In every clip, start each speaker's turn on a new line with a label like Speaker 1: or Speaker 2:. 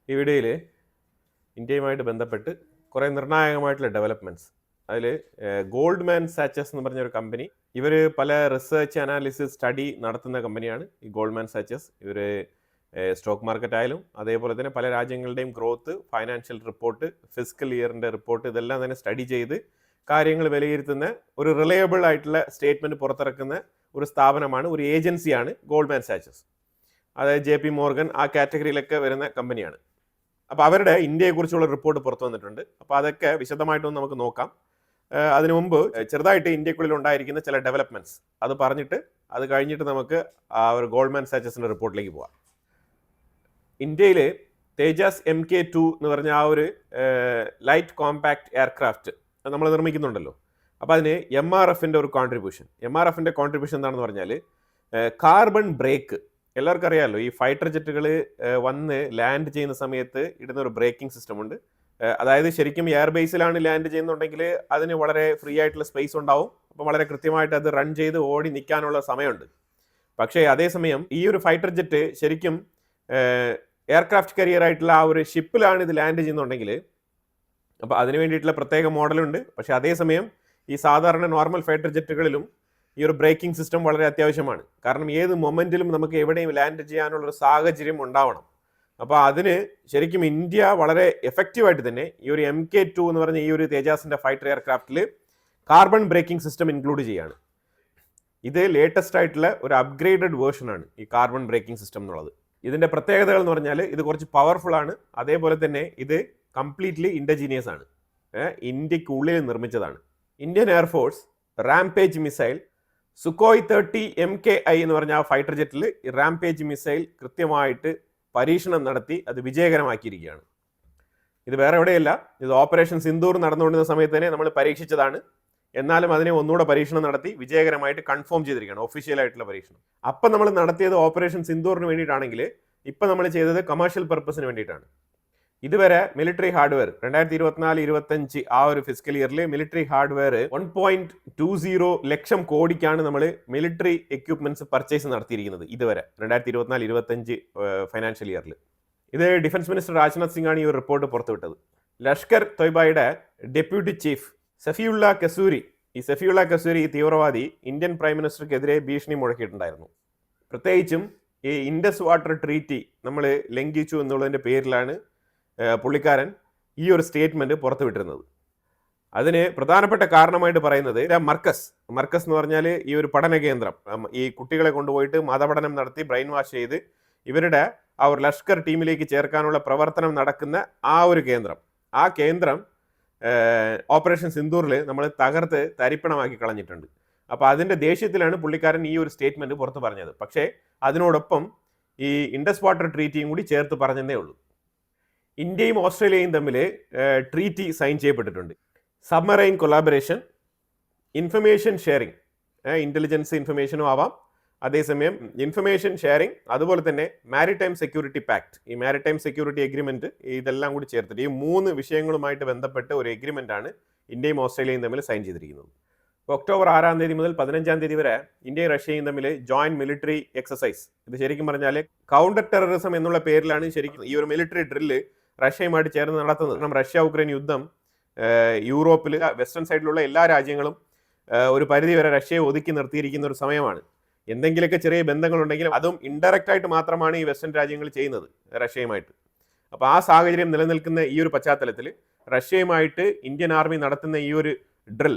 Speaker 1: ഈ വീഡിയോയിൽ ഇന്ത്യയുമായിട്ട് ബന്ധപ്പെട്ട് കുറേ നിർണായകമായിട്ടുള്ള ഡെവലപ്മെൻറ്റ്സ് അതിൽ ഗോൾഡ്മാൻ സാച്ചസ് എന്ന് പറഞ്ഞൊരു കമ്പനി, ഇവർ പല റിസർച്ച് അനാലിസിസ് സ്റ്റഡി നടത്തുന്ന കമ്പനിയാണ് ഈ ഗോൾഡ്മാൻ സാച്ചസ്. ഇവർ സ്റ്റോക്ക് മാർക്കറ്റ് ആയാലും അതേപോലെ തന്നെ പല രാജ്യങ്ങളുടെയും ഗ്രോത്ത്, ഫൈനാൻഷ്യൽ റിപ്പോർട്ട്, ഫിസിക്കൽ ഇയറിൻ്റെ റിപ്പോർട്ട്, ഇതെല്ലാം തന്നെ സ്റ്റഡി ചെയ്ത് കാര്യങ്ങൾ വിലയിരുത്തുന്ന ഒരു റിലയബിൾ ആയിട്ടുള്ള സ്റ്റേറ്റ്മെൻറ്റ് പുറത്തിറക്കുന്ന ഒരു സ്ഥാപനമാണ്, ഒരു ഏജൻസിയാണ് ഗോൾഡ്മാൻ സാച്ചസ്. അതായത് JP മോർഗൻ ആ കാറ്റഗറിയിലൊക്കെ വരുന്ന കമ്പനിയാണ്. അപ്പോൾ അവരുടെ ഇന്ത്യയെക്കുറിച്ചുള്ള റിപ്പോർട്ട് പുറത്തു വന്നിട്ടുണ്ട്. അപ്പോൾ അതൊക്കെ വിശദമായിട്ടൊന്ന് നമുക്ക് നോക്കാം. അതിനു മുമ്പ് ചെറുതായിട്ട് ഇന്ത്യക്കുള്ളിൽ ഉണ്ടായിരിക്കുന്ന ചില ഡെവലപ്മെൻറ്റ്സ് അത് പറഞ്ഞിട്ട് അത് കഴിഞ്ഞിട്ട് നമുക്ക് ആ ഒരു ഗോൾഡ്മാൻ സാച്ചസിൻ്റെ റിപ്പോർട്ടിലേക്ക് പോവാം. ഇന്ത്യയിൽ തേജാസ് MK2 എന്ന് പറഞ്ഞ ആ ഒരു ലൈറ്റ് കോമ്പാക്ട് എയർക്രാഫ്റ്റ് നമ്മൾ നിർമ്മിക്കുന്നുണ്ടല്ലോ. അപ്പോൾ അതിന് MRFൻ്റെ ഒരു കോൺട്രിബ്യൂഷൻ. MRFൻ്റെ കോൺട്രിബ്യൂഷൻ എന്താണെന്ന് പറഞ്ഞാൽ കാർബൺ ബ്രേക്ക്. എല്ലാവർക്കും അറിയാമല്ലോ, ഈ ഫൈറ്റർ ജെറ്റുകൾ വന്ന് ലാൻഡ് ചെയ്യുന്ന സമയത്ത് ഇടുന്ന ഒരു ബ്രേക്കിംഗ് സിസ്റ്റം ഉണ്ട്. അതായത് ശരിക്കും എയർ ബേസിലാണ് ലാൻഡ് ചെയ്യുന്നുണ്ടെങ്കിൽ അതിന് വളരെ ഫ്രീ ആയിട്ടുള്ള സ്പേസ് ഉണ്ടാവും. അപ്പോൾ വളരെ കൃത്യമായിട്ട് അത് റൺ ചെയ്ത് ഓടി നിൽക്കാനുള്ള സമയമുണ്ട്. പക്ഷേ അതേസമയം ഈ ഒരു ഫൈറ്റർ ജെറ്റ് ശരിക്കും എയർക്രാഫ്റ്റ് കരിയർ ആയിട്ടുള്ള ആ ഒരു ഷിപ്പിലാണ് ഇത് ലാൻഡ് ചെയ്യുന്നുണ്ടെങ്കിൽ അപ്പോൾ അതിന് വേണ്ടിയിട്ടുള്ള പ്രത്യേക മോഡലുണ്ട്. പക്ഷേ അതേസമയം ഈ സാധാരണ നോർമൽ ഫൈറ്റർ ജെറ്റുകളിലും ഈ ഒരു ബ്രേക്കിംഗ് സിസ്റ്റം വളരെ അത്യാവശ്യമാണ്. കാരണം ഏത് മൊമെൻറ്റിലും നമുക്ക് എവിടെയും ലാൻഡ് ചെയ്യാനുള്ളൊരു സാഹചര്യം ഉണ്ടാവണം. അപ്പോൾ അതിന് ശരിക്കും ഇന്ത്യ വളരെ എഫക്റ്റീവായിട്ട് തന്നെ ഈ ഒരു MK2 എന്ന് പറഞ്ഞ ഈ ഒരു തേജാസിൻ്റെ ഫൈറ്റർ എയർക്രാഫ്റ്റിൽ കാർബൺ ബ്രേക്കിംഗ് സിസ്റ്റം ഇൻക്ലൂഡ് ചെയ്യുകയാണ്. ഇത് ലേറ്റസ്റ്റ് ആയിട്ടുള്ള ഒരു അപ്ഗ്രേഡഡ് വേർഷനാണ് ഈ കാർബൺ ബ്രേക്കിംഗ് സിസ്റ്റം എന്നുള്ളത്. ഇതിൻ്റെ പ്രത്യേകതകൾ എന്ന് പറഞ്ഞാൽ ഇത് കുറച്ച് പവർഫുൾ ആണ്. അതേപോലെ തന്നെ ഇത് കംപ്ലീറ്റ്ലി ഇൻഡജീനിയസ് ആണ്, ഇന്ത്യക്കുള്ളിൽ നിർമ്മിച്ചതാണ്. Indian air force Rampage missile Sukhoi 30 MKI എന്ന് പറഞ്ഞ ആ ഫൈറ്റർ ജെറ്റിൽ ഈ റാംപേജ് മിസൈൽ കൃത്യമായിട്ട് പരീക്ഷണം നടത്തി അത് വിജയകരമാക്കിയിരിക്കുകയാണ്. ഇത് വേറെ എവിടെയല്ല, ഇത് ഓപ്പറേഷൻ സിന്ദൂർ നടന്നുകൊണ്ടിരുന്ന സമയത്ത് തന്നെ നമ്മൾ പരീക്ഷിച്ചതാണ്. എന്നാലും അതിനെ ഒന്നുകൂടെ പരീക്ഷണം നടത്തി വിജയകരമായിട്ട് കൺഫേം ചെയ്തിരിക്കുകയാണ്, ഒഫീഷ്യലായിട്ടുള്ള പരീക്ഷണം. അപ്പം നമ്മൾ നടത്തിയത് ഓപ്പറേഷൻ സിന്ദൂറിന് വേണ്ടിയിട്ടാണെങ്കിൽ ഇപ്പം നമ്മൾ ചെയ്തത് കമേഴ്ഷ്യൽ പർപ്പസിന് വേണ്ടിയിട്ടാണ്. ഇതുവരെ മിലിറ്ററി ഹാർഡ്വെയർ 2024-25 ആ ഒരു ഫിസിക്കൽ ഇയറിൽ മിലിറ്ററി ഹാർഡ്വെയർ 1.20 ലക്ഷം കോടിക്കാണ് നമ്മൾ മിലിറ്ററി എക്യുപ്മെന്റ്സ് പർച്ചേസ് നടത്തിയിരിക്കുന്നത് ഇതുവരെ 2024-25 ഫൈനാൻഷ്യൽ ഇയറിൽ. ഇത് ഡിഫൻസ് മിനിസ്റ്റർ രാജ്നാഥ് സിംഗ് ആണ് ഈ ഒരു റിപ്പോർട്ട് പുറത്തുവിട്ടത്. ലഷ്കർ തൊയ്ബയുടെ ഡെപ്യൂട്ടി ചീഫ് സഫിയുള്ള കസൂരി, ഈ തീവ്രവാദി ഇന്ത്യൻ പ്രൈം മിനിസ്റ്റർക്കെതിരെ ഭീഷണി മുഴക്കിയിട്ടുണ്ടായിരുന്നു. പ്രത്യേകിച്ചും ഈ ഇൻഡസ് വാട്ടർ ട്രീറ്റി നമ്മൾ ലംഘിച്ചു എന്നുള്ളതിൻ്റെ പേരിലാണ് പുള്ളിക്കാരൻ ഈ ഒരു സ്റ്റേറ്റ്മെൻറ്റ് പുറത്തുവിട്ടിരുന്നത്. അതിന് പ്രധാനപ്പെട്ട കാരണമായിട്ട് പറയുന്നത് മർക്കസ് എന്ന് പറഞ്ഞാൽ ഈ ഒരു പഠന കേന്ദ്രം, ഈ കുട്ടികളെ കൊണ്ടുപോയിട്ട് മതപഠനം നടത്തി ബ്രെയിൻ വാഷ് ചെയ്ത് ഇവരുടെ ആ ഒരു ലഷ്കർ ടീമിലേക്ക് ചേർക്കാനുള്ള പ്രവർത്തനം നടക്കുന്ന ആ ഒരു കേന്ദ്രം, ആ കേന്ദ്രം ഓപ്പറേഷൻ സിന്ദൂറിൽ നമ്മൾ തകർത്ത് തരിപ്പണമാക്കി കളഞ്ഞിട്ടുണ്ട്. അപ്പോൾ അതിൻ്റെ ദേഷ്യത്തിലാണ് പുള്ളിക്കാരൻ ഈ ഒരു സ്റ്റേറ്റ്മെൻറ്റ് പുറത്ത് പറഞ്ഞത്. പക്ഷേ അതിനോടൊപ്പം ഈ ഇൻഡസ് വാട്ടർ ട്രീറ്റിയും കൂടി ചേർത്ത് പറഞ്ഞതേ ഉള്ളൂ. ഇന്ത്യയും ഓസ്ട്രേലിയയും തമ്മിൽ ട്രീറ്റി സൈൻ ചെയ്യപ്പെട്ടിട്ടുണ്ട്. Submarine collaboration, information sharing, intelligence ഇൻഫർമേഷനും ആവാം, അതേസമയം ഇൻഫർമേഷൻ ഷെയറിംഗ്, അതുപോലെ തന്നെ മാരിടൈം സെക്യൂരിറ്റി പാക്ട്, ഈ മാരിടൈം സെക്യൂരിറ്റി എഗ്രിമെൻറ്റ്, ഇതെല്ലാം കൂടി ചേർത്തിട്ട് ഈ 3 വിഷയങ്ങളുമായിട്ട് ബന്ധപ്പെട്ട് ഒരു എഗ്രിമെൻ്റാണ് ഇന്ത്യയും ഓസ്ട്രേലിയയും തമ്മിൽ സൈൻ ചെയ്തിരിക്കുന്നത്. ഒക്ടോബർ 6 മുതൽ 15 വരെ ഇന്ത്യയും റഷ്യയും തമ്മിൽ ജോയിന്റ് മിലിറ്ററി എക്സസൈസ്, ഇത് ശരിക്കും പറഞ്ഞാൽ കൗണ്ടർ ടെററിസം എന്നുള്ള പേരിലാണ് ശരിക്കും ഈ ഒരു മിലിറ്ററി ഡ്രില്ല് റഷ്യയുമായിട്ട് ചേർന്ന് നടത്തുന്നത്. കാരണം റഷ്യ ഉക്രൈൻ യുദ്ധം യൂറോപ്പിൽ വെസ്റ്റേൺ സൈഡിലുള്ള എല്ലാ രാജ്യങ്ങളും ഒരു പരിധിവരെ റഷ്യയെ ഒതുക്കി നിർത്തിയിരിക്കുന്ന ഒരു സമയമാണ്. എന്തെങ്കിലുമൊക്കെ ചെറിയ ബന്ധങ്ങളുണ്ടെങ്കിലും അതും ഇൻഡയറക്റ്റ് ആയിട്ട് മാത്രമാണ് ഈ വെസ്റ്റേൺ രാജ്യങ്ങൾ ചെയ്യുന്നത് റഷ്യയുമായിട്ട്. അപ്പോൾ ആ സാഹചര്യം നിലനിൽക്കുന്ന ഈ ഒരു പശ്ചാത്തലത്തിൽ റഷ്യയുമായിട്ട് ഇന്ത്യൻ ആർമി നടത്തുന്ന ഈ ഒരു ഡ്രിൽ,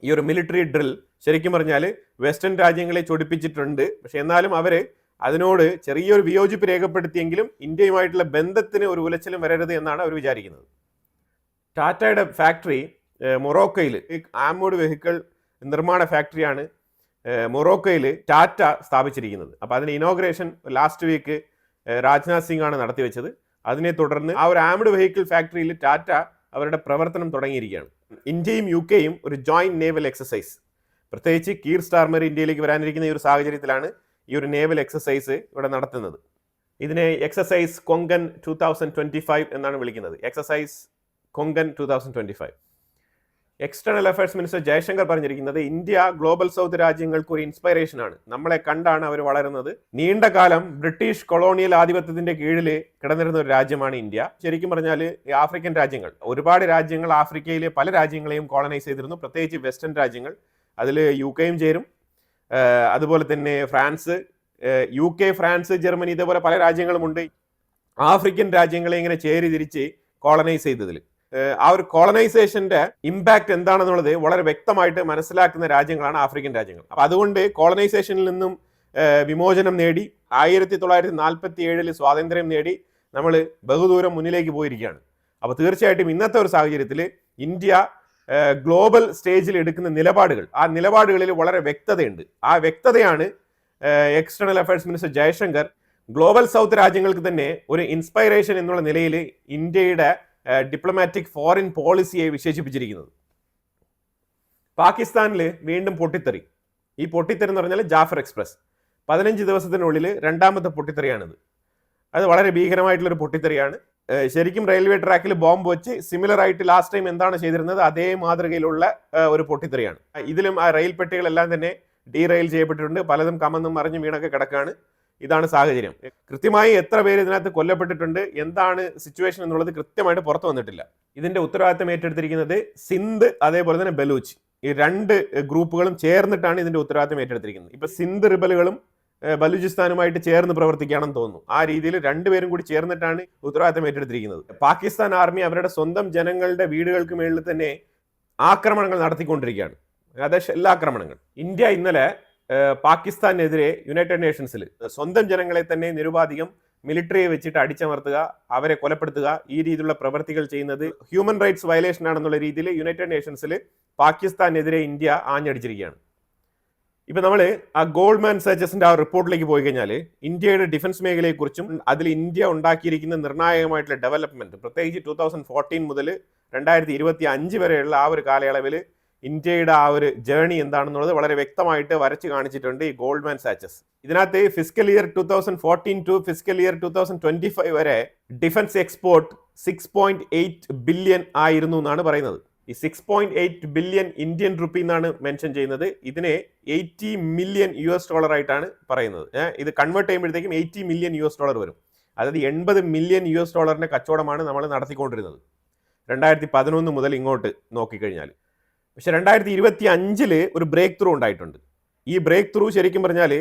Speaker 1: ഈ ഒരു മിലിറ്ററി ഡ്രിൽ ശരിക്കും പറഞ്ഞാൽ വെസ്റ്റേൺ രാജ്യങ്ങളെ ചൊടിപ്പിച്ചിട്ടുണ്ട്. പക്ഷെ എന്നാലും അവർ അതിനോട് ചെറിയൊരു വിയോജിപ്പ് രേഖപ്പെടുത്തിയെങ്കിലും ഇന്ത്യയുമായിട്ടുള്ള ബന്ധത്തിന് ഒരു ഉലച്ചിലും വരരുത് എന്നാണ് അവർ വിചാരിക്കുന്നത്. ടാറ്റയുടെ ഫാക്ടറി മൊറോക്കോയിൽ, ആർമോഡ് വെഹിക്കിൾ നിർമ്മാണ ഫാക്ടറിയാണ് മൊറോക്കോയിൽ ടാറ്റ സ്ഥാപിച്ചിരിക്കുന്നത്. അപ്പോൾ അതിന് inauguration last week Rajnath Singh ആണ് നടത്തിവെച്ചത്. അതിനെ തുടർന്ന് ആ ഒരു ആർമഡ് വെഹിക്കിൾ ഫാക്ടറിയിൽ ടാറ്റ അവരുടെ പ്രവർത്തനം തുടങ്ങിയിരിക്കുകയാണ്. ഇന്ത്യയും UK-യും ഒരു ജോയിന്റ് നേവൽ എക്സസൈസ്, പ്രത്യേകിച്ച് കീർ സ്റ്റാർമർ ഇന്ത്യയിലേക്ക് വരാനിരിക്കുന്ന ഈ ഒരു സാഹചര്യത്തിലാണ് ഈ ഒരു നേവൽ എക്സസൈസ് ഇവിടെ നടത്തുന്നത്. ഇതിനെ എക്സസൈസ് കൊങ്കൺ 2025 എന്നാണ് വിളിക്കുന്നത്. Exercise Konkan 2025. External affairs minister Jaishankar പറഞ്ഞിരിക്കുന്നത് ഇന്ത്യ ഗ്ലോബൽ സൗത്ത് രാജ്യങ്ങൾക്ക് ഒരു ഇൻസ്പിറേഷൻ ആണ്. നമ്മളെ കണ്ടാണ് അവർ വളരുന്നത്. നീണ്ട കാലം ബ്രിട്ടീഷ് കൊളോണിയൽ ആധിപത്യത്തിന്റെ കീഴിൽ കിടന്നിരുന്ന ഒരു രാജ്യമാണ് ഇന്ത്യ. ശരിക്കും പറഞ്ഞാൽ ആഫ്രിക്കൻ രാജ്യങ്ങൾ, ഒരുപാട് രാജ്യങ്ങൾ ആഫ്രിക്കയിലെ പല രാജ്യങ്ങളെയും കോളനൈസ് ചെയ്തിരുന്നു, പ്രത്യേകിച്ച് വെസ്റ്റേൺ രാജ്യങ്ങൾ. അതിൽ UK ചേരും, അതുപോലെ തന്നെ ഫ്രാൻസ്, UK, ഫ്രാൻസ്, ജർമ്മനി, ഇതേപോലെ പല രാജ്യങ്ങളുമുണ്ട്. ആഫ്രിക്കൻ രാജ്യങ്ങളെ ഇങ്ങനെ ചേരി തിരിച്ച് കോളനൈസ് ചെയ്തതിൽ ആ ഒരു കോളനൈസേഷന്റെ ഇമ്പാക്ട് എന്താണെന്നുള്ളത് വളരെ വ്യക്തമായിട്ട് മനസ്സിലാക്കുന്ന രാജ്യങ്ങളാണ് ആഫ്രിക്കൻ രാജ്യങ്ങൾ. അപ്പൊ അതുകൊണ്ട് കോളനൈസേഷനിൽ നിന്നും വിമോചനം നേടി 1947 സ്വാതന്ത്ര്യം നേടി നമ്മൾ ബഹുദൂരം മുന്നിലേക്ക് പോയിരിക്കുകയാണ്. അപ്പോൾ തീർച്ചയായിട്ടും ഇന്നത്തെ ഒരു സാഹചര്യത്തിൽ ഇന്ത്യ ഗ്ലോബൽ സ്റ്റേജിൽ എടുക്കുന്ന നിലപാടുകൾ, ആ നിലപാടുകളിൽ വളരെ വ്യക്തതയുണ്ട്. ആ വ്യക്തതയാണ് external affairs minister Jaishankar global south രാജ്യങ്ങൾക്ക് തന്നെ ഒരു ഇൻസ്പൈറേഷൻ എന്നുള്ള നിലയിൽ ഇന്ത്യയുടെ ഡിപ്ലോമാറ്റിക് ഫോറിൻ പോളിസിയെ വിശേഷിപ്പിച്ചിരിക്കുന്നത്. പാകിസ്ഥാനിൽ വീണ്ടും പൊട്ടിത്തെറി. ഈ പൊട്ടിത്തെറി എന്ന് പറഞ്ഞാൽ ജാഫർ എക്സ്പ്രസ് 15 ദിവസത്തിനുള്ളിൽ രണ്ടാമത്തെ പൊട്ടിത്തെറിയാണിത്. അത് വളരെ ഭീകരമായിട്ടുള്ളൊരു പൊട്ടിത്തെറിയാണ്. ശരിക്കും റെയിൽവേ ട്രാക്കിൽ ബോംബ് വെച്ച് സിമിലർ ആയിട്ട് ലാസ്റ്റ് ടൈം എന്താണ് ചെയ്തിരുന്നത് അതേ മാതൃകയിലുള്ള ഒരു പൊട്ടിത്തെറിയാണ്. ഇതിലും ആ റെയിൽ പെട്ടികളെല്ലാം തന്നെ ഡീറെയിൽ ചെയ്യപ്പെട്ടിട്ടുണ്ട്, പലതും കമന്നും മറിഞ്ഞും വീണൊക്കെ കിടക്കാണ്. ഇതാണ് സാഹചര്യം. കൃത്യമായി എത്ര പേര് ഇതിനകത്ത് കൊല്ലപ്പെട്ടിട്ടുണ്ട്, എന്താണ് സിറ്റുവേഷൻ എന്നുള്ളത് കൃത്യമായിട്ട് പുറത്തു വന്നിട്ടില്ല. ഇതിന്റെ ഉത്തരവാദിത്തം ഏറ്റെടുത്തിരിക്കുന്നത് സിന്ധ്, അതേപോലെ തന്നെ ബലൂച്ച്, ഈ 2 ഗ്രൂപ്പുകളും ചേർന്നിട്ടാണ് ഇതിന്റെ ഉത്തരവാദിത്തം ഏറ്റെടുത്തിരിക്കുന്നത്. ഇപ്പൊ സിന്ധ് റിബലുകളും ബലൂചിസ്ഥാനുമായിട്ട് ചേർന്ന് പ്രവർത്തിക്കുകയാണെന്ന് തോന്നുന്നു. ആ രീതിയിൽ 2 പേരും കൂടി ചേർന്നിട്ടാണ് ഉത്തരവാദിത്തം ഏറ്റെടുത്തിരിക്കുന്നത്. പാകിസ്ഥാൻ ആർമി അവരുടെ സ്വന്തം ജനങ്ങളുടെ വീടുകൾക്ക് മേളിൽ തന്നെ ആക്രമണങ്ങൾ നടത്തിക്കൊണ്ടിരിക്കുകയാണ്, ഷെല്ലാക്രമണങ്ങൾ. ഇന്ത്യ ഇന്നലെ പാകിസ്ഥാനെതിരെ യുണൈറ്റഡ് നേഷൻസിൽ സ്വന്തം ജനങ്ങളെ തന്നെ നിരുപാധികം മിലിറ്ററിയെ വെച്ചിട്ട് അടിച്ചമർത്തുക, അവരെ കൊലപ്പെടുത്തുക, ഈ രീതിയിലുള്ള പ്രവർത്തികൾ ചെയ്യുന്നത് ഹ്യൂമൻ റൈറ്റ്സ് വയലേഷൻ ആണെന്നുള്ള രീതിയിൽ യുണൈറ്റഡ് നേഷൻസിൽ പാകിസ്ഥാനെതിരെ ഇന്ത്യ ആഞ്ഞടിച്ചിരിക്കുകയാണ്. ഇപ്പൊ നമ്മൾ ആ ഗോൾഡ്മാൻ സച്ചസിന്റെ ആ റിപ്പോർട്ടിലേക്ക് പോയി കഴിഞ്ഞാൽ ഇന്ത്യയുടെ ഡിഫൻസ് മേഖലയെക്കുറിച്ചും അതിൽ ഇന്ത്യ ഉണ്ടാക്കിയിരിക്കുന്ന നിർണായകമായിട്ടുള്ള ഡെവലപ്മെന്റ്, പ്രത്യേകിച്ച് 2014 മുതൽ 2025 വരെയുള്ള ആ ഒരു കാലയളവിൽ ഇന്ത്യയുടെ ആ ഒരു ജേർണി എന്താണെന്നുള്ളത് വളരെ വ്യക്തമായിട്ട് വരച്ച് കാണിച്ചിട്ടുണ്ട് ഈ ഗോൾഡ്മാൻ സാച്ചസ്. ഇതിനകത്ത് fiscal year 2014 to fiscal year 2025 വരെ ഡിഫൻസ് എക്സ്പോർട്ട് 6.8 ബില്യൺ ആയിരുന്നു എന്നാണ് പറയുന്നത്. ഈ 6.8 ബില്യൺ ഇന്ത്യൻ റുപ്പി എന്നാണ് മെൻഷൻ ചെയ്യുന്നത്. ഇതിനെ $80 മില്യൺ ആയിട്ടാണ് പറയുന്നത്. ഇത് കൺവേർട്ട് ചെയ്യുമ്പോഴത്തേക്കും $80 മില്യൺ വരും. അതായത് $80 മില്യൺ കച്ചവടമാണ് നമ്മൾ നടത്തിക്കൊണ്ടിരുന്നത് 2011 മുതൽ ഇങ്ങോട്ട് നോക്കിക്കഴിഞ്ഞാൽ. പക്ഷെ 2025 ഒരു ബ്രേക്ക് ത്രൂ ഉണ്ടായിട്ടുണ്ട്. ഈ ബ്രേക്ക് ത്രൂ ശരിക്കും പറഞ്ഞാൽ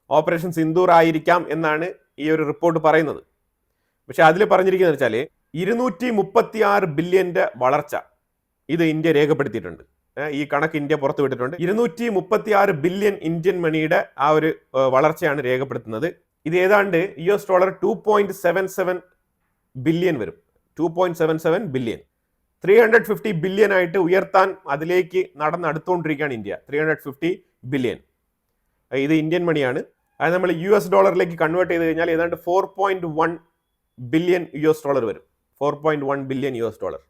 Speaker 1: ഓപ്പറേഷൻ സിന്ദൂർ ആയിരിക്കാം എന്നാണ് ഈ ഒരു റിപ്പോർട്ട് പറയുന്നത്. പക്ഷെ അതിൽ പറഞ്ഞിരിക്കുന്നത് വെച്ചാൽ 236 ബില്യന്റെ വളർച്ച ഇത് ഇന്ത്യ രേഖപ്പെടുത്തിയിട്ടുണ്ട്. ഈ കണക്ക് ഇന്ത്യ പുറത്തുവിട്ടിട്ടുണ്ട്. 236 ബില്യൺ ഇന്ത്യൻ മണിയുടെ ആ ഒരു വളർച്ചയാണ് രേഖപ്പെടുത്തുന്നത്. ഇത് ഏതാണ്ട് $2.77 ബില്യൺ വരും. 2.77 ബില്യൺ 350 ബില്യൺ ആയിട്ട് ഉയർത്താൻ അതിലേക്ക് നടന്നെടുത്തുകൊണ്ടിരിക്കുകയാണ് ഇന്ത്യ. 350 ബില്യൺ ഇത് ഇന്ത്യൻ മണിയാണ്. അത് നമ്മൾ $ലേക്ക് കൺവേർട്ട് ചെയ്ത് കഴിഞ്ഞാൽ ഏതാണ്ട് $4.1 ബില്യൺ വരും. $4.1 ബില്യൺ.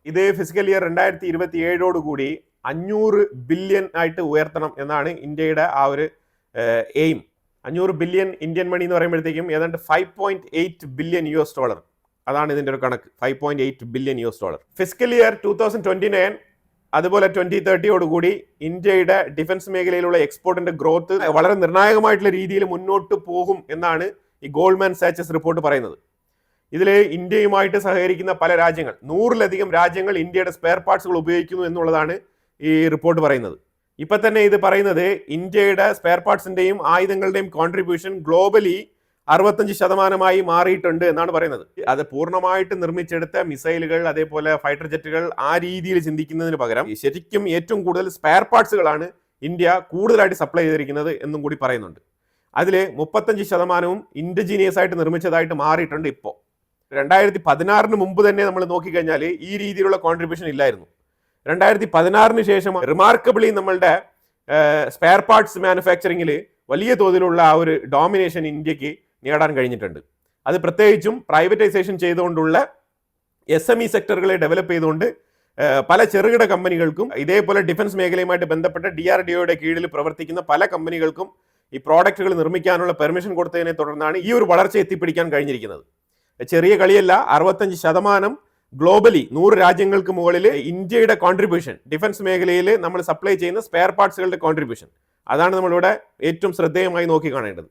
Speaker 1: ഇത് ഫിസിക്കൽ ഇയർ 2027 കൂടി 500 ബില്യൺ ആയിട്ട് ഉയർത്തണം എന്നാണ് ഇന്ത്യയുടെ ആ ഒരു എയിം. 500 ബില്യൺ ഇന്ത്യൻ മണി എന്ന് പറയുമ്പോഴത്തേക്കും ഏതാണ്ട് $5.8 ബില്യൺ. അതാണ് ഇതിന്റെ ഒരു കണക്ക്. $5.8 ബില്യൺ. ഫിസ്ക്കൽ ഇയർ 2029 അതുപോലെ 2030 കൂടി ഇന്ത്യയുടെ ഡിഫൻസ് മേഖലയിലുള്ള എക്സ്പോർട്ടിന്റെ ഗ്രോത്ത് വളരെ നിർണായകമായിട്ടുള്ള രീതിയിൽ മുന്നോട്ട് പോകും എന്നാണ് ഈ ഗോൾഡ്മാൻ സാച്ചസ് റിപ്പോർട്ട് പറയുന്നത്. ഇതിൽ ഇന്ത്യയുമായിട്ട് സഹകരിക്കുന്ന പല രാജ്യങ്ങൾ, 100-ലധികം രാജ്യങ്ങൾ ഇന്ത്യയുടെ സ്പെയർ പാർട്സുകൾ ഉപയോഗിക്കുന്നു എന്നുള്ളതാണ് ഈ റിപ്പോർട്ട് പറയുന്നത്. ഇപ്പൊ തന്നെ ഇത് പറയുന്നത് ഇന്ത്യയുടെ സ്പെയർ പാർട്സിന്റെയും ആയുധങ്ങളുടെയും കോൺട്രിബ്യൂഷൻ ഗ്ലോബലി 65% മാറിയിട്ടുണ്ട് എന്നാണ് പറയുന്നത്. അത് പൂർണ്ണമായിട്ട് നിർമ്മിച്ചെടുത്ത മിസൈലുകൾ, അതേപോലെ ഫൈറ്റർ ജെറ്റുകൾ, ആ രീതിയിൽ ചിന്തിക്കുന്നതിന് പകരം ശരിക്കും ഏറ്റവും കൂടുതൽ സ്പെയർ പാർട്സുകളാണ് ഇന്ത്യ കൂടുതലായിട്ട് സപ്ലൈ ചെയ്തിരിക്കുന്നത് എന്നും കൂടി പറയുന്നുണ്ട്. അതിൽ 35% ഇൻഡിജീനിയസ് ആയിട്ട് നിർമ്മിച്ചതായിട്ട് മാറിയിട്ടുണ്ട്. ഇപ്പോൾ 2016 മുമ്പ് തന്നെ നമ്മൾ നോക്കിക്കഴിഞ്ഞാൽ ഈ രീതിയിലുള്ള കോൺട്രിബ്യൂഷൻ ഇല്ലായിരുന്നു. 2016 ശേഷം റിമാർക്കബിളി നമ്മളുടെ സ്പെയർ പാർട്സ് മാനുഫാക്ചറിങ്ങിൽ വലിയ തോതിലുള്ള ആ ഒരു ഡോമിനേഷൻ ഇന്ത്യക്ക് നേടാൻ കഴിഞ്ഞിട്ടുണ്ട്. അത് പ്രത്യേകിച്ചും പ്രൈവറ്റൈസേഷൻ ചെയ്തുകൊണ്ടുള്ള SME സെക്ടറുകളെ ഡെവലപ്പ് ചെയ്തുകൊണ്ട് പല ചെറുകിട കമ്പനികൾക്കും ഇതേപോലെ ഡിഫൻസ് മേഖലയുമായിട്ട് ബന്ധപ്പെട്ട DRDOയുടെ കീഴിൽ പ്രവർത്തിക്കുന്ന പല കമ്പനികൾക്കും ഈ പ്രോഡക്റ്റുകൾ നിർമ്മിക്കാനുള്ള പെർമിഷൻ കൊടുത്തതിനെ തുടർന്നാണ് ഈ ഒരു വളർച്ച എത്തിപ്പിടിക്കാൻ കഴിഞ്ഞിരിക്കുന്നത്. ചെറിയ കളിയല്ല. 65% ഗ്ലോബലി 100 രാജ്യങ്ങൾക്ക് മുകളിൽ ഇന്ത്യയുടെ കോൺട്രിബ്യൂഷൻ ഡിഫൻസ് മേഖലയിൽ നമ്മൾ സപ്ലൈ ചെയ്യുന്ന സ്പെയർ പാർട്സുകളുടെ കോൺട്രിബ്യൂഷൻ അതാണ് നമ്മളിവിടെ ഏറ്റവും ശ്രദ്ധേയമായി നോക്കി കാണേണ്ടത്.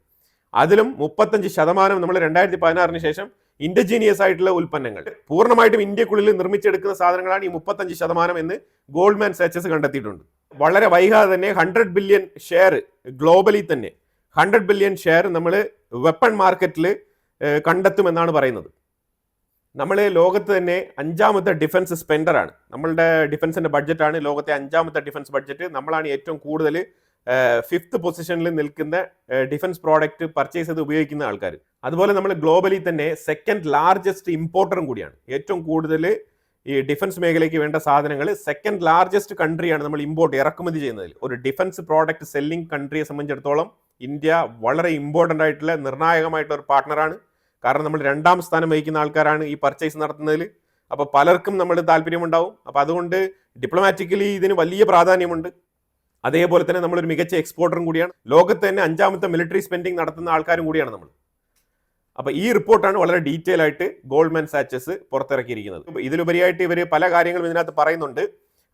Speaker 1: അതിലും 35% നമ്മൾ 2016 ശേഷം ഇൻഡിജീനിയസ് ആയിട്ടുള്ള ഉൽപ്പന്നങ്ങൾ പൂർണ്ണമായിട്ടും ഇന്ത്യക്കുള്ളിൽ നിർമ്മിച്ചെടുക്കുന്ന സാധനങ്ങളാണ് ഈ 35% എന്ന് ഗോൾഡ്മാൻ സാച്ചസ് കണ്ടെത്തിയിട്ടുണ്ട്. വളരെ വൈകാതെ തന്നെ 100 ബില്യൺ ഷെയർ ഗ്ലോബലി തന്നെ 100 ബില്യൺ ഷെയർ നമ്മൾ വെപ്പൺ മാർക്കറ്റിൽ കണ്ടെത്തുമെന്നാണ് പറയുന്നത്. നമ്മൾ ലോകത്ത് തന്നെ 5ാമത്തെ ഡിഫൻസ് സ്പെൻഡറാണ്. നമ്മളുടെ ഡിഫൻസിന്റെ ബഡ്ജറ്റാണ് ലോകത്തെ 5ാമത്തെ ഡിഫൻസ് ബഡ്ജറ്റ്. നമ്മളാണ് ഏറ്റവും കൂടുതൽ 5th പൊസിഷനിൽ നിൽക്കുന്ന ഡിഫൻസ് പ്രോഡക്റ്റ് പർച്ചേസ് ചെയ്ത് ഉപയോഗിക്കുന്ന ആൾക്കാർ. അതുപോലെ നമ്മൾ ഗ്ലോബലി തന്നെ 2nd ലാർജസ്റ്റ് ഇമ്പോർട്ടറും കൂടിയാണ്. ഏറ്റവും കൂടുതൽ ഈ ഡിഫൻസ് മേഖലയ്ക്ക് വേണ്ട സാധനങ്ങൾ 2nd ലാർജസ്റ്റ് കൺട്രിയാണ് നമ്മൾ ഇറക്കുമതി ചെയ്യുന്നതിൽ. ഒരു ഡിഫൻസ് പ്രോഡക്റ്റ് സെല്ലിംഗ് കൺട്രിയെ സംബന്ധിച്ചിടത്തോളം ഇന്ത്യ വളരെ ഇമ്പോർട്ടൻ്റ് ആയിട്ടുള്ള നിർണായകമായിട്ടുള്ള ഒരു പാർട്ട്ണറാണ്. കാരണം നമ്മൾ 2ാം സ്ഥാനം വഹിക്കുന്ന ആൾക്കാരാണ് ഈ പർച്ചേസ് നടത്തുന്നതിൽ. അപ്പോൾ പലർക്കും നമ്മൾ താല്പര്യമുണ്ടാവും. അപ്പോൾ അതുകൊണ്ട് ഡിപ്ലോമാറ്റിക്കലി ഇതിന് വലിയ പ്രാധാന്യമുണ്ട്. അതേപോലെ തന്നെ നമ്മളൊരു മികച്ച എക്സ്പോർട്ടറും കൂടിയാണ്. ലോകത്ത് തന്നെ 5ാമത്തെ മിലിറ്ററി സ്പെൻഡിങ് നടത്തുന്ന ആൾക്കാരും കൂടിയാണ് നമ്മൾ. അപ്പോൾ ഈ റിപ്പോർട്ടാണ് വളരെ ഡീറ്റെയിൽ ആയിട്ട് ഗോൾഡ്മാൻ സാച്ചസ് പുറത്തിറക്കിയിരിക്കുന്നത്. ഇതിലുപരിയായിട്ട് ഇവർ പല കാര്യങ്ങളും ഇതിനകത്ത് പറയുന്നുണ്ട്.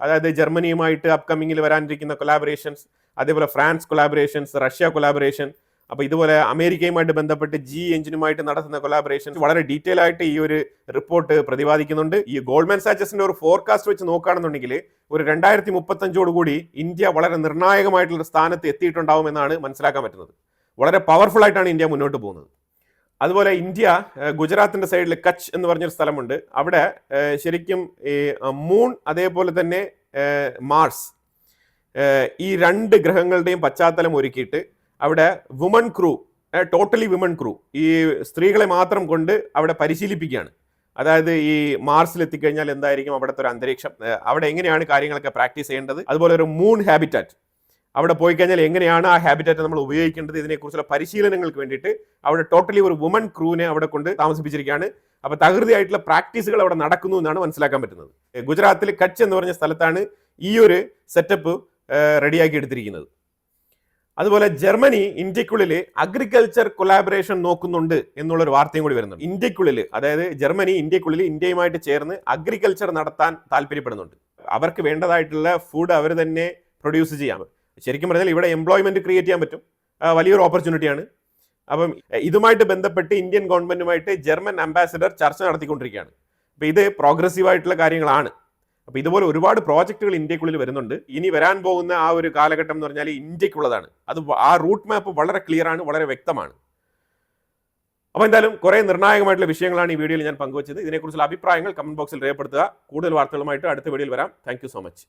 Speaker 1: അതായത് ജർമ്മനിയുമായിട്ട് അപ്കമിങ്ങിൽ വരാനിരിക്കുന്ന കൊലാബറേഷൻസ്, അതേപോലെ ഫ്രാൻസ് കൊലാബറേഷൻസ്, റഷ്യ കൊലാബറേഷൻ, അപ്പോൾ ഇതുപോലെ അമേരിക്കയുമായിട്ട് ബന്ധപ്പെട്ട് ജി എഞ്ചിനുമായിട്ട് നടത്തുന്ന കൊലാബറേഷൻസ് വളരെ ഡീറ്റെയിൽ ആയിട്ട് ഈ ഒരു റിപ്പോർട്ട് പ്രതിപാദിക്കുന്നുണ്ട്. ഈ ഗോൾഡ്മാൻ സാച്ചസിന്റെ ഒരു ഫോർകാസ്റ്റ് വെച്ച് നോക്കുകയാണെന്നുണ്ടെങ്കിൽ ഒരു 2035 കൂടി ഇന്ത്യ വളരെ നിർണായകമായിട്ടുള്ള സ്ഥാനത്ത് എത്തിയിട്ടുണ്ടാവുമെന്നാണ് മനസ്സിലാക്കാൻ പറ്റുന്നത്. വളരെ പവർഫുൾ ആയിട്ടാണ് ഇന്ത്യ മുന്നോട്ട് പോകുന്നത്. അതുപോലെ ഇന്ത്യ ഗുജറാത്തിന്റെ സൈഡിൽ കച്ച് എന്ന് പറഞ്ഞൊരു സ്ഥലമുണ്ട്. അവിടെ ശരിക്കും ഈ മൂൺ അതേപോലെ തന്നെ മാർസ് ഈ 2 ഗ്രഹങ്ങളുടെയും പശ്ചാത്തലം ഒരുക്കിയിട്ട് അവിടെ woman crew, totally women crew, ഈ സ്ത്രീകളെ മാത്രം കൊണ്ട് അവിടെ പരിശീലിപ്പിക്കുകയാണ്. അതായത് ഈ മാർസിൽ എത്തിക്കഴിഞ്ഞാൽ എന്തായിരിക്കും അവിടുത്തെ ഒരു അന്തരീക്ഷം, അവിടെ എങ്ങനെയാണ് കാര്യങ്ങളൊക്കെ പ്രാക്ടീസ് ചെയ്യേണ്ടത്, അതുപോലെ ഒരു മൂൺ ഹാബിറ്റാറ്റ് അവിടെ പോയി കഴിഞ്ഞാൽ എങ്ങനെയാണ് ആ ഹാബിറ്റാറ്റ് നമ്മൾ ഉപയോഗിക്കേണ്ടത്, ഇതിനെക്കുറിച്ചുള്ള പരിശീലനങ്ങൾക്ക് വേണ്ടിയിട്ട് അവിടെ ടോട്ടലി ഒരു വുമൺ ക്രൂവിനെ അവിടെ കൊണ്ട് താമസിപ്പിച്ചിരിക്കുകയാണ്. അപ്പോൾ തകൃതിയായിട്ടുള്ള പ്രാക്ടീസുകൾ അവിടെ നടക്കുന്നു എന്നാണ് മനസ്സിലാക്കാൻ പറ്റുന്നത്. ഗുജറാത്തിൽ കച്ച് എന്ന് പറഞ്ഞ സ്ഥലത്താണ് ഈ ഒരു സെറ്റപ്പ് റെഡിയാക്കി എടുത്തിരിക്കുന്നത്. അതുപോലെ ജർമ്മനി ഇന്ത്യക്കുള്ളിൽ അഗ്രികൾച്ചർ കൊലാബറേഷൻ നോക്കുന്നുണ്ട് എന്നുള്ളൊരു വാർത്തയും കൂടി വരുന്നുണ്ട്. ഇന്ത്യക്കുള്ളിൽ, അതായത് ജർമ്മനി ഇന്ത്യക്കുള്ളിൽ ഇന്ത്യയുമായിട്ട് ചേർന്ന് അഗ്രികൾച്ചർ നടത്താൻ താല്പര്യപ്പെടുന്നുണ്ട്. അവർക്ക് വേണ്ടതായിട്ടുള്ള ഫുഡ് അവർ തന്നെ പ്രൊഡ്യൂസ് ചെയ്യാം. ശരിക്കും പറഞ്ഞാൽ ഇവിടെ എംപ്ലോയ്മെന്റ് ക്രിയേറ്റ് ചെയ്യാൻ പറ്റും, വലിയൊരു ഓപ്പർച്യൂണിറ്റിയാണ്. അപ്പം ഇതുമായിട്ട് ബന്ധപ്പെട്ട് ഇന്ത്യൻ ഗവൺമെന്റുമായിട്ട് ജർമ്മൻ അംബാസിഡർ ചർച്ച നടത്തിക്കൊണ്ടിരിക്കുകയാണ്. അപ്പോൾ ഇത് പ്രോഗ്രസീവ് ആയിട്ടുള്ള കാര്യങ്ങളാണ്. അപ്പോൾ ഇതുപോലെ ഒരുപാട് പ്രോജക്റ്റുകൾ ഇന്ത്യക്കുള്ളിൽ വരുന്നുണ്ട്. ഇനി വരാൻ പോകുന്ന ആ ഒരു കാലഘട്ടം എന്ന് പറഞ്ഞാൽ ഇന്ത്യക്കുള്ളതാണ്. അത് ആ റൂട്ട് മാപ്പ് വളരെ ക്ലിയർ ആണ്, വളരെ വ്യക്തമാണ്. അപ്പോൾ എന്തായാലും കുറേ നിർണായകമായിട്ടുള്ള വിഷയങ്ങളാണ് ഈ വീഡിയോയിൽ ഞാൻ പങ്കുവച്ചത്. ഇതിനെക്കുറിച്ചുള്ള അഭിപ്രായങ്ങൾ കമന്റ് ബോക്സിൽ രേഖപ്പെടുത്തുക. കൂടുതൽ വാർത്തകളുമായിട്ട് അടുത്ത വീഡിയോയിൽ വരാം. Thank you so much.